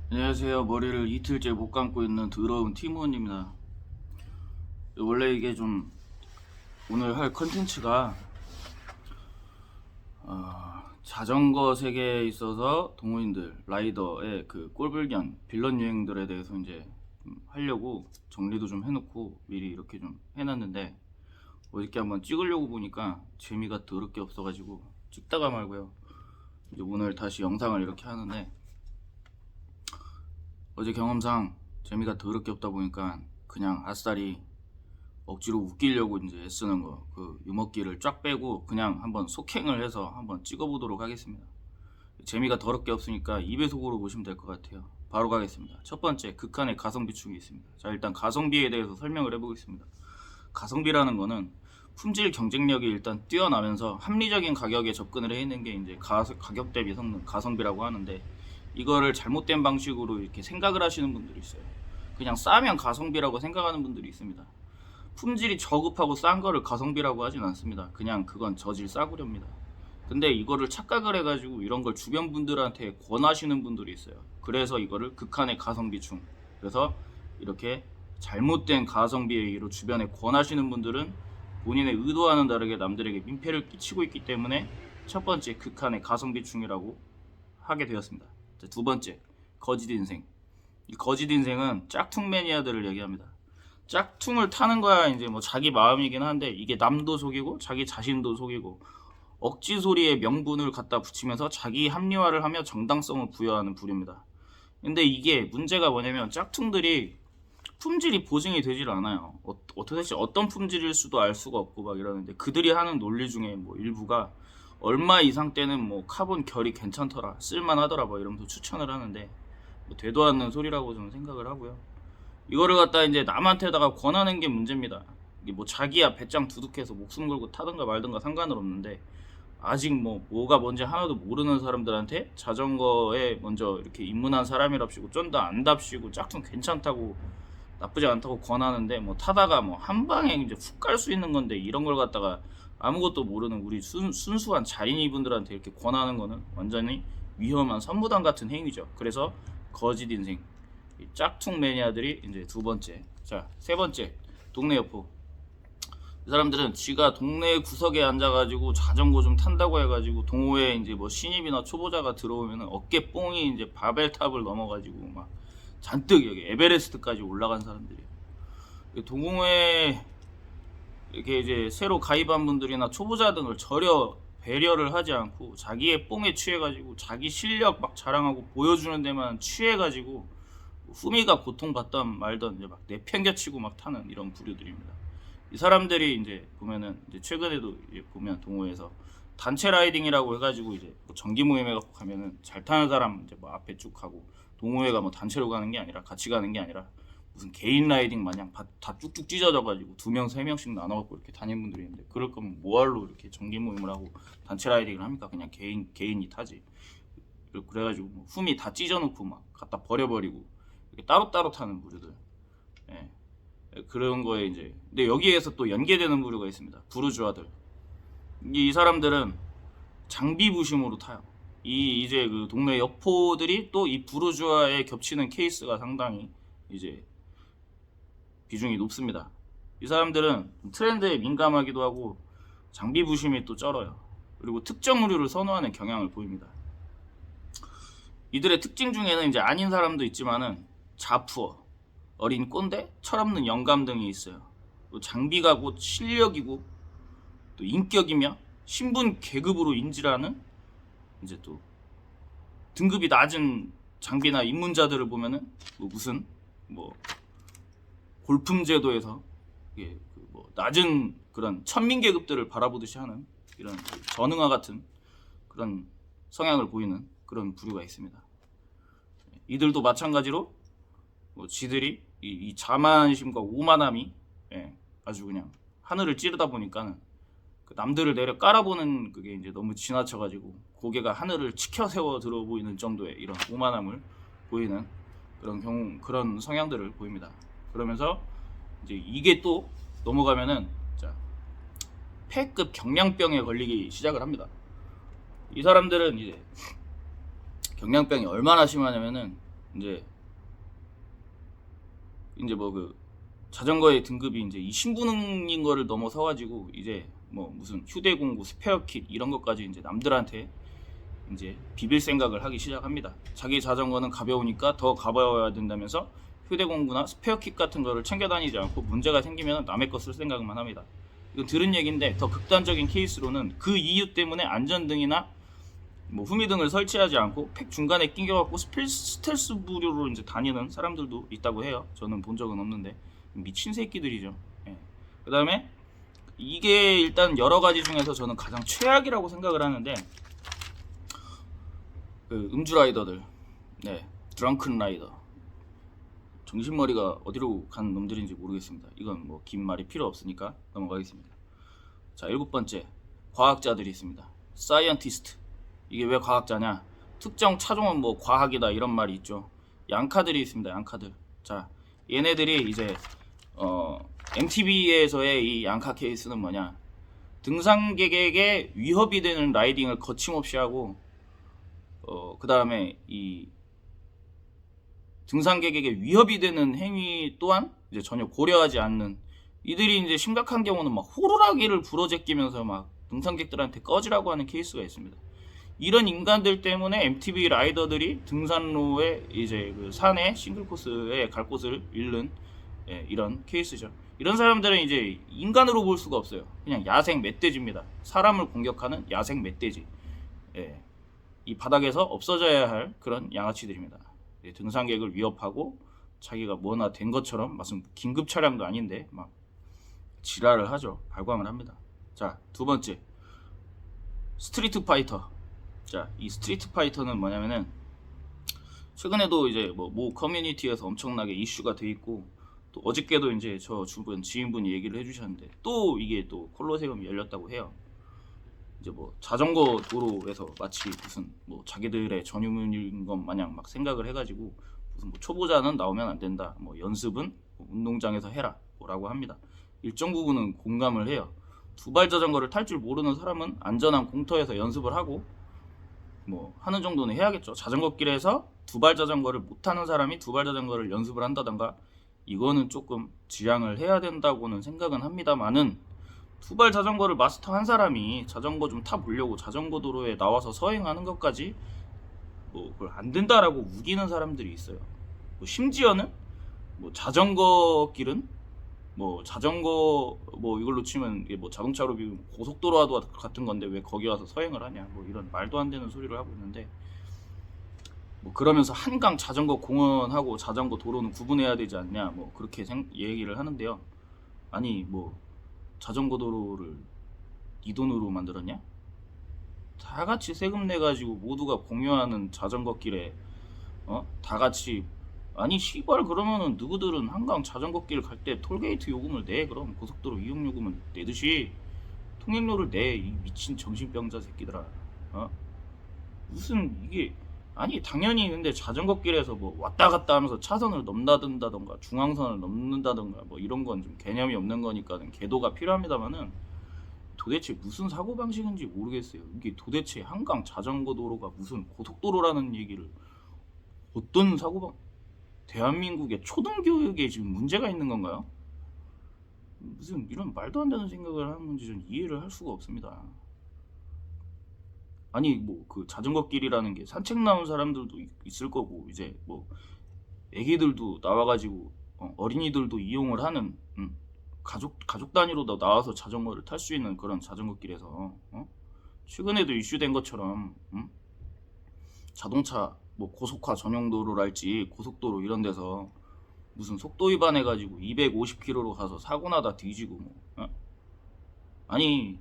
안녕하세요. 머리를 이틀째 못 감고 있는 더러운 티모원입니다. 원래 이게 좀 오늘 할 컨텐츠가 자전거 세계에 있어서 동호인들, 라이더의 그 꼴불견, 빌런 유행들에 대해서 이제 좀 하려고 정리도 좀 해놓고 미리 이렇게 좀 해놨는데 어저께 한번 찍으려고 보니까 재미가 더럽게 없어가지고 찍다가 말고요. 이제 오늘 다시 영상을 이렇게 하는데 어제 경험상 재미가 더럽게 없다 보니까 그냥 아싸리 억지로 웃기려고 이제 애쓰는 거, 그 유머기를 쫙 빼고 그냥 한번 속행을 해서 한번 찍어보도록 하겠습니다. 재미가 더럽게 없으니까 2배속으로 보시면 될 것 같아요. 바로 가겠습니다. 첫 번째, 극한의 가성비충이 있습니다. 자, 일단 가성비에 대해서 설명을 해보겠습니다. 가성비라는 거는 품질 경쟁력이 일단 뛰어나면서 합리적인 가격에 접근을 해있는 게 이제 가격 대비 성능, 가성비라고 하는데, 이거를 잘못된 방식으로 이렇게 생각을 하시는 분들이 있어요. 그냥 싸면 가성비라고 생각하는 분들이 있습니다. 품질이 저급하고 싼 거를 가성비라고 하진 않습니다. 그냥 그건 저질 싸구려입니다. 근데 이거를 착각을 해가지고 이런 걸 주변 분들한테 권하시는 분들이 있어요. 그래서 이거를 극한의 가성비충, 그래서 이렇게 잘못된 가성비 얘기로 주변에 권하시는 분들은 본인의 의도와는 다르게 남들에게 민폐를 끼치고 있기 때문에 첫 번째 극한의 가성비충이라고 하게 되었습니다. 자, 두 번째, 거짓 인생. 이 거짓 인생은 짝퉁 매니아들을 얘기합니다. 짝퉁을 타는 거야 이제 뭐 자기 마음이긴 한데, 이게 남도 속이고 자기 자신도 속이고 억지 소리에 명분을 갖다 붙이면서 자기 합리화를 하며 정당성을 부여하는 부류입니다. 근데 이게 문제가 뭐냐면, 짝퉁들이 품질이 보증이 되질 않아요. 도대체 어떤 품질일 수도 알 수가 없고 막 이러는데, 그들이 하는 논리 중에 뭐 일부가 얼마 이상 때는 뭐 카본 결이 괜찮더라, 쓸만하더라 뭐 이러면서 추천을 하는데, 뭐 되도 않는 소리라고 저는 생각을 하고요. 이거를 갖다 이제 남한테다가 권하는 게 문제입니다. 이게 뭐 자기야 배짱 두둑해서 목숨 걸고 타든가 말든가 상관은 없는데, 아직 뭐가 뭔지 하나도 모르는 사람들한테 자전거에 먼저 이렇게 입문한 사람이랍시고 쩐다 안답시고 짝퉁 괜찮다고 나쁘지 않다고 권하는데, 뭐 타다가 뭐 한 방에 이제 훅 갈 수 있는 건데, 이런 걸 갖다가 아무것도 모르는 우리 순수한 자인이분들한테 이렇게 권하는 거는 완전히 위험한 선무당 같은 행위죠. 그래서 거짓 인생, 이 짝퉁 매니아들이 이제 두 번째. 자, 세 번째, 동네 여포. 이 사람들은 지가 동네 구석에 앉아가지고 자전거 좀 탄다고 해가지고 동호회 이제 뭐 신입이나 초보자가 들어오면 어깨 뽕이 이제 바벨탑을 넘어가지고 막 잔뜩 여기 에베레스트까지 올라간 사람들이에요. 동호회 이렇게 이제 새로 가입한 분들이나 초보자 등을 전혀 배려를 하지 않고 자기의 뽕에 취해가지고 자기 실력 막 자랑하고 보여주는 데만 취해가지고 후미가 고통받던 말던 이제 막 내팽겨치고 막 타는 이런 부류들입니다. 이 사람들이 이제 보면은 이제 최근에도 이제 보면 동호회에서 단체 라이딩이라고 해가지고 이제 뭐 정기 모임에 갖고 가면은 잘 타는 사람 이제 뭐 앞에 쭉 가고, 동호회가 뭐 단체로 가는 게 아니라 같이 가는 게 아니라 무슨 개인 라이딩 마냥 다 쭉쭉 찢어져가지고 두 명 세 명씩 나눠갖고 이렇게 다니는 분들이 있는데, 그럴 거면 뭐하러 이렇게 정기 모임을 하고 단체 라이딩을 합니까? 그냥 개인이 타지. 그래가지고 뭐 후미 다 찢어놓고 막 갖다 버려버리고 이렇게 따로따로 타는 부류들. 예. 그런 거에 이제, 근데 여기에서 또 연계되는 부류가 있습니다. 부르주아들. 이 사람들은 장비 부심으로 타요. 이제 그 동네 여포들이 또 이 부르주아에 겹치는 케이스가 상당히 이제 비중이 높습니다. 이 사람들은 트렌드에 민감하기도 하고 장비 부심이 또 쩔어요. 그리고 특정 의류를 선호하는 경향을 보입니다. 이들의 특징 중에는 이제 아닌 사람도 있지만은 자푸어, 어린 꼰대, 철없는 영감 등이 있어요. 또 장비가 곧 실력이고 또 인격이며 신분 계급으로 인지라는 이제 또 등급이 낮은 장비나 입문자들을 보면은 뭐 무슨 뭐 골품 제도에서 이게 그뭐 낮은 그런 천민 계급들을 바라보듯이 하는 이런 전응화 같은 그런 성향을 보이는 그런 부류가 있습니다. 이들도 마찬가지로 뭐 지들이 이 자만심과 오만함이, 아주 그냥 하늘을 찌르다 보니까는 그 남들을 내려 깔아보는 그게 이제 너무 지나쳐가지고 고개가 하늘을 치켜 세워 들어 보이는 정도의 이런 오만함을 보이는 그런 성향들을 보입니다. 그러면서 이제 이게 또 넘어가면은 자, 폐급 경량병에 걸리기 시작을 합니다. 이 사람들은 이제 경량병이 얼마나 심하냐면은 이제 뭐 그 자전거의 등급이 이제 이 신분인 거를 넘어서 가지고 이제 뭐 무슨 휴대공구, 스페어킷 이런 것까지 이제 남들한테 이제 비빌 생각을 하기 시작합니다. 자기 자전거는 가벼우니까 더 가벼워야 된다면서 휴대공구나 스페어킷 같은 거를 챙겨 다니지 않고 문제가 생기면 남의 거 쓸 생각만 합니다. 이건 들은 얘기인데 더 극단적인 케이스로는 그 이유 때문에 안전등이나 뭐 후미등을 설치하지 않고 팩 중간에 끼겨갖고 스텔스 부류로 이제 다니는 사람들도 있다고 해요. 저는 본 적은 없는데 미친 새끼들이죠. 예. 그 다음에 이게 일단 여러 가지 중에서 저는 가장 최악이라고 생각을 하는데 그 음주 라이더들, 드렁큰 라이더, 정신머리가 어디로 간 놈들인지 모르겠습니다. 이건 뭐 긴 말이 필요 없으니까 넘어가겠습니다. 자, 7번째 과학자들이 있습니다. 사이언티스트. 이게 왜 과학자냐? 특정 차종은 뭐 과학이다 이런 말이 있죠. 양카들이 있습니다. 양카들. 자, 얘네들이 이제 MTB에서의 이 양카 케이스는 뭐냐? 등산객에게 위협이 되는 라이딩을 거침없이 하고 그 다음에 이 등산객에게 위협이 되는 행위 또한 이제 전혀 고려하지 않는, 이들이 이제 심각한 경우는 막 호루라기를 불어제끼면서 막 등산객들한테 꺼지라고 하는 케이스가 있습니다. 이런 인간들 때문에 MTB 라이더들이 등산로에 이제 그 산에 싱글 코스에 갈 곳을 잃는 이런 케이스죠. 이런 사람들은 이제 인간으로 볼 수가 없어요. 그냥 야생 멧돼지입니다. 사람을 공격하는 야생 멧돼지. 이 바닥에서 없어져야 할 그런 양아치들입니다. 등산객을 위협하고 자기가 뭐나 된 것처럼 무슨 긴급 차량도 아닌데 막 지랄을 하죠. 발광을 합니다. 자, 2번째 스트리트 파이터. 자, 이 스트리트 파이터는 뭐냐면은 최근에도 이제 모 커뮤니티에서 엄청나게 이슈가 돼 있고, 또 어저께도 이제 저 주변 지인분이 얘기를 해주셨는데 또 이게 또 콜로세움이 열렸다고 해요. 이제 뭐 자전거 도로에서 마치 무슨 뭐 자기들의 전유물인 것 마냥 막 생각을 해가지고 무슨 뭐 초보자는 나오면 안 된다, 뭐 연습은 뭐 운동장에서 해라 뭐라고 합니다. 일정 부분은 공감을 해요. 두발 자전거를 탈 줄 모르는 사람은 안전한 공터에서 연습을 하고 뭐 하는 정도는 해야겠죠. 자전거 길에서 두발 자전거를 못 타는 사람이 두발 자전거를 연습을 한다던가 이거는 조금 지양을 해야 된다고는 생각은 합니다만은, 두발 자전거를 마스터한 사람이 자전거 좀 타보려고 자전거 도로에 나와서 서행하는 것까지 뭐 그걸 안 된다라고 우기는 사람들이 있어요. 뭐 심지어는 뭐 자전거 길은 뭐 자전거 뭐 이걸로 치면 이게 뭐 자동차로 비우면 고속도로와도 같은 건데 왜 거기 와서 서행을 하냐, 뭐 이런 말도 안 되는 소리를 하고 있는데, 뭐 그러면서 한강 자전거 공원하고 자전거 도로는 구분해야 되지 않냐 뭐 그렇게 얘기를 하는데요. 아니 뭐 자전거 도로를 네 돈으로 만들었냐? 다 같이 세금 내 가지고 모두가 공유하는 자전거 길에 다 같이, 아니 시발 그러면은 누구들은 한강 자전거 길 갈 때 톨게이트 요금을 내. 그럼 고속도로 이용 요금을 내듯이 통행료를 내. 이 미친 정신병자 새끼들아. 무슨 이게, 아니 당연히 근데 자전거 길에서 뭐 왔다 갔다 하면서 차선을 넘나든다던가 중앙선을 넘는다던가 뭐 이런 건 좀 개념이 없는 거니까는 계도가 필요합니다만은, 도대체 무슨 사고방식인지 모르겠어요. 이게 도대체 한강 자전거 도로가 무슨 고속도로라는 얘기를, 어떤 대한민국의 초등교육에 지금 문제가 있는 건가요? 무슨 이런 말도 안 되는 생각을 하는 건지 좀 이해를 할 수가 없습니다. 아니 뭐 그 자전거 길이라는 게 산책 나온 사람들도 있을 거고, 이제 뭐 애기들도 나와가지고 어린이들도 이용을 하는 가족 단위로 나와서 자전거를 탈 수 있는 그런 자전거 길에서 최근에도 이슈된 것처럼 자동차 뭐 고속화 전용 도로랄지 고속도로 이런 데서 무슨 속도 위반해가지고 250km로 가서 사고 나다 뒤지고 뭐 아니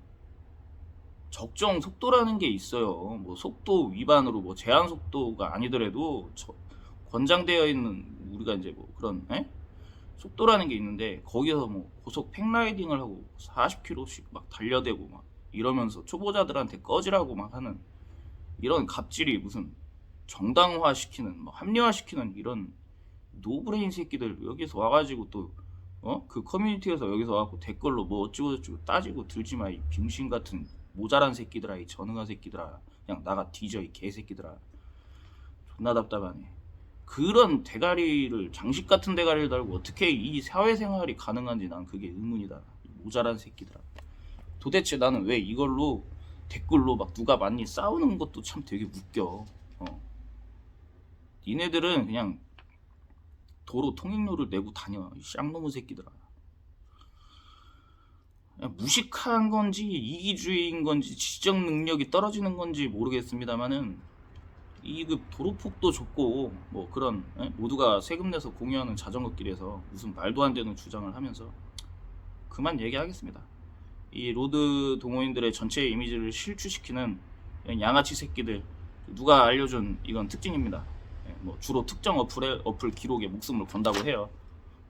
적정 속도라는 게 있어요. 뭐 속도 위반으로 뭐 제한 속도가 아니더라도 권장되어 있는 우리가 이제 뭐 그런 속도라는 게 있는데, 거기서 뭐 고속 팩라이딩을 하고 40km씩 막 달려대고 막 이러면서 초보자들한테 꺼지라고 막 하는 이런 갑질이 무슨 정당화시키는 뭐 합리화시키는 이런 노브레인 새끼들 여기서 와가지고 또 그 커뮤니티에서 여기서 와갖고 댓글로 뭐 어쩌고저쩌고 따지고 들지마 이 빙신 같은 모자란 새끼들아, 이 전응한 새끼들아, 그냥 나가 뒤져 이 개새끼들아. 존나 답답하네. 그런 대가리를, 장식 같은 대가리를 달고 어떻게 이 사회생활이 가능한지 난 그게 의문이다. 모자란 새끼들아. 도대체 나는 왜 이걸로 댓글로 막 누가 많이 싸우는 것도 참 되게 웃겨. 니네들은 그냥 도로 통행료를 내고 다녀. 이 쌍놈의 새끼들아. 무식한 건지 이기주의인 건지 지적 능력이 떨어지는 건지 모르겠습니다만은 이 그 도로폭도 좁고 뭐 그런 모두가 세금 내서 공유하는 자전거길에서 무슨 말도 안 되는 주장을 하면서 그만 얘기하겠습니다. 이 로드 동호인들의 전체 이미지를 실추시키는 양아치 새끼들, 누가 알려준 이건 특징입니다. 뭐 주로 특정 어플 기록에 목숨을 건다고 해요.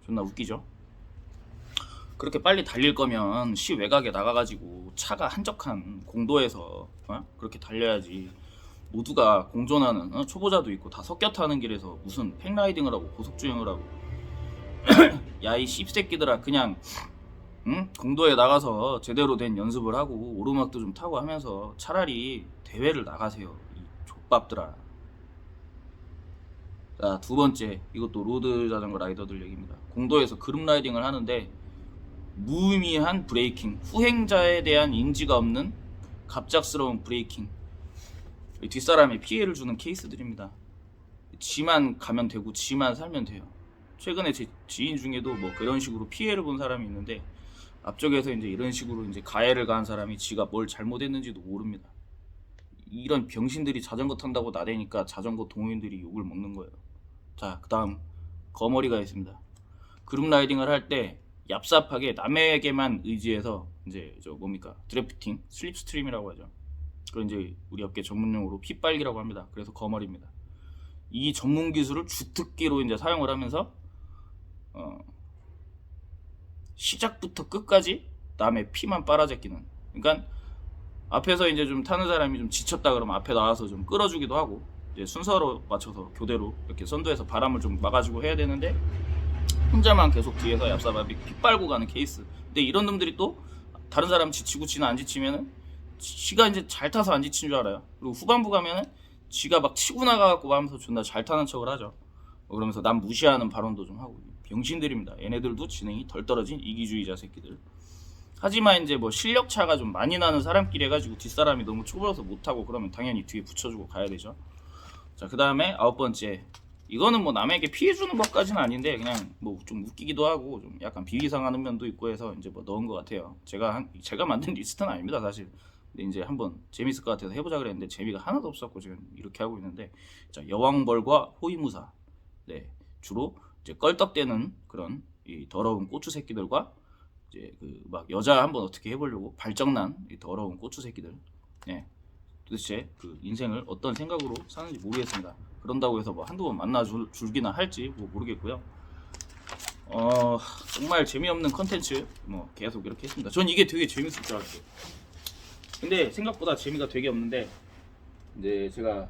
존나 웃기죠. 그렇게 빨리 달릴 거면 시 외곽에 나가가지고 차가 한적한 공도에서 그렇게 달려야지. 모두가 공존하는 초보자도 있고 다 섞여 타는 길에서 무슨 팩라이딩을 하고 고속주행을 하고 야 이 씹새끼들아, 그냥 공도에 나가서 제대로 된 연습을 하고 오르막도 좀 타고 하면서 차라리 대회를 나가세요, 이 족밥들아. 자, 두 번째, 이것도 로드 자전거 라이더들 얘기입니다. 공도에서 그룹 라이딩을 하는데 무의미한 브레이킹, 후행자에 대한 인지가 없는 갑작스러운 브레이킹, 뒷사람에 피해를 주는 케이스들입니다. 지만 가면 되고 지만 살면 돼요. 최근에 제 지인 중에도 뭐 그런 식으로 피해를 본 사람이 있는데 앞쪽에서 이제 이런 식으로 이제 가해를 가한 사람이 지가 뭘 잘못했는지도 모릅니다. 이런 병신들이 자전거 탄다고 나대니까 자전거 동호인들이 욕을 먹는 거예요. 자, 그 다음 거머리가 있습니다. 그룹 라이딩을 할 때 얍삽하게 남에게만 의지해서 이제 저 뭡니까 드래프팅, 슬립스트림이라고 하죠. 그건 이제 우리 업계 전문용어로 핏발기라고 합니다. 그래서 거머리입니다. 이 전문 기술을 주특기로 이제 사용을 하면서 시작부터 끝까지 남의 피만 빨아제끼는. 그러니까 앞에서 이제 좀 타는 사람이 좀 지쳤다 그러면 앞에 나와서 좀 끌어주기도 하고 이제 순서로 맞춰서 교대로 이렇게 선두에서 바람을 좀 막아주고 해야 되는데 혼자만 계속 뒤에서 얍삽하게 피 빨고 가는 케이스. 근데 이런 놈들이 또 다른 사람 지치고 지는 안 지치면은 지가 이제 잘 타서 안 지친 줄 알아요. 그리고 후반부 가면은 지가 막 치고 나가갖고 하면서 존나 잘 타는 척을 하죠. 그러면서 남 무시하는 발언도 좀 하고. 병신들입니다. 얘네들도 지능이 덜 떨어진 이기주의자 새끼들. 하지만 이제 뭐 실력 차가 좀 많이 나는 사람끼리 해가지고 뒷사람이 너무 초보라서 못하고 그러면 당연히 뒤에 붙여주고 가야 되죠. 자, 그 다음에 9번째, 이거는 뭐 남에게 피해 주는 것까지는 아닌데 그냥 뭐 좀 웃기기도 하고 좀 약간 비위상하는 면도 있고 해서 이제 뭐 넣은 것 같아요. 제가 만든 리스트는 아닙니다 사실. 근데 이제 한번 재밌을 것 같아서 해보자 그랬는데 재미가 하나도 없었고 지금 이렇게 하고 있는데, 자, 여왕벌과 호위무사. 네, 주로 이제 껄떡대는 그런 이 더러운 고추 새끼들과 이제 그 막 여자 한번 어떻게 해보려고 발정난 이 더러운 고추 새끼들. 네, 도대체 그 인생을 어떤 생각으로 사는지 모르겠습니다. 그런다고 해서 뭐 한두 번 만나 줄기나 할지 뭐 모르겠고요. 정말 재미없는 컨텐츠 뭐 계속 이렇게 했습니다. 전 이게 되게 재밌을 줄 알았어요. 근데 생각보다 재미가 되게 없는데 이제 제가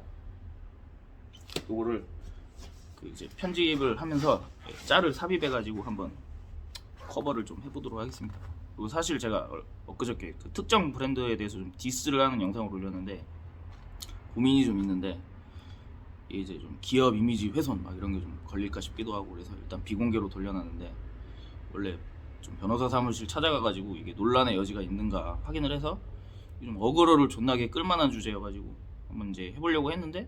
요거를 그 이제 편집을 하면서 짤을 삽입해가지고 한번 커버를 좀 해보도록 하겠습니다. 그리고 사실 제가 엊그저께 그 특정 브랜드에 대해서 좀 디스를 하는 영상을 올렸는데 고민이 좀 있는데 이제 좀 기업 이미지 훼손 막 이런 게 좀 걸릴까 싶기도 하고 그래서 일단 비공개로 돌려놨는데, 원래 좀 변호사 사무실 찾아가가지고 이게 논란의 여지가 있는가 확인을 해서 좀 어그로를 존나게 끌만한 주제여가지고 한번 이제 해보려고 했는데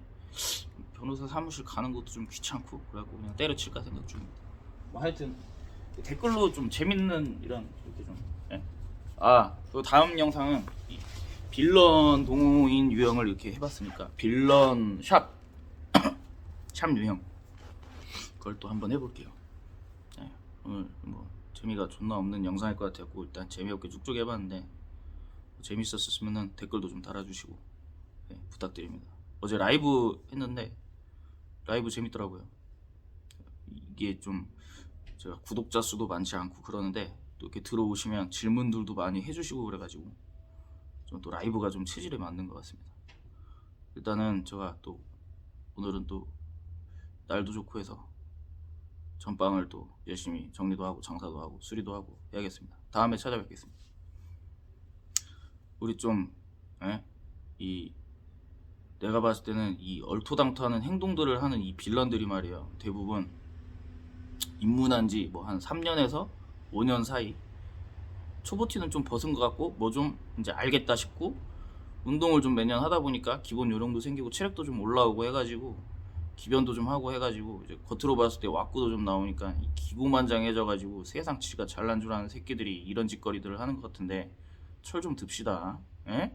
변호사 사무실 가는 것도 좀 귀찮고 그래갖고 그냥 때려칠까 생각 중입니다. 뭐 하여튼 댓글로 좀 재밌는 이런 이렇게 좀 또 다음 영상은 이 빌런 동호인 유형을 이렇게 해봤으니까 빌런 샵 유형 그걸 또 한번 해볼게요. 네, 오늘 뭐 재미가 존나 없는 영상일 것 같았고 일단 재미없게 쭉쭉 해봤는데 재밌었으면 댓글도 좀 달아주시고 부탁드립니다. 어제 라이브 했는데 라이브 재밌더라고요. 이게 좀 제가 구독자 수도 많지 않고 그러는데 또 이렇게 들어오시면 질문들도 많이 해주시고 그래가지고 좀 또 라이브가 좀 체질에 맞는 것 같습니다. 일단은 제가 또 오늘은 또 날도 좋고 해서 전방을 또 열심히 정리도 하고 장사도 하고 수리도 하고 해야겠습니다. 다음에 찾아뵙겠습니다. 우리 좀 이 내가 봤을 때는 이 얼토당토하는 행동들을 하는 이 빌런들이 말이야, 대부분 입문한 지 뭐 한 3년에서 5년 사이, 초보티는 좀 벗은 것 같고 뭐 좀 이제 알겠다 싶고, 운동을 좀 매년 하다 보니까 기본 요령도 생기고 체력도 좀 올라오고 해가지고, 기변도 좀 하고 해가지고 이제 겉으로 봤을 때 왁구도 좀 나오니까 이 기고만장해져가지고 세상 지가 잘난 줄 아는 새끼들이 이런 짓거리들을 하는 것 같은데, 철 좀 듭시다. 에?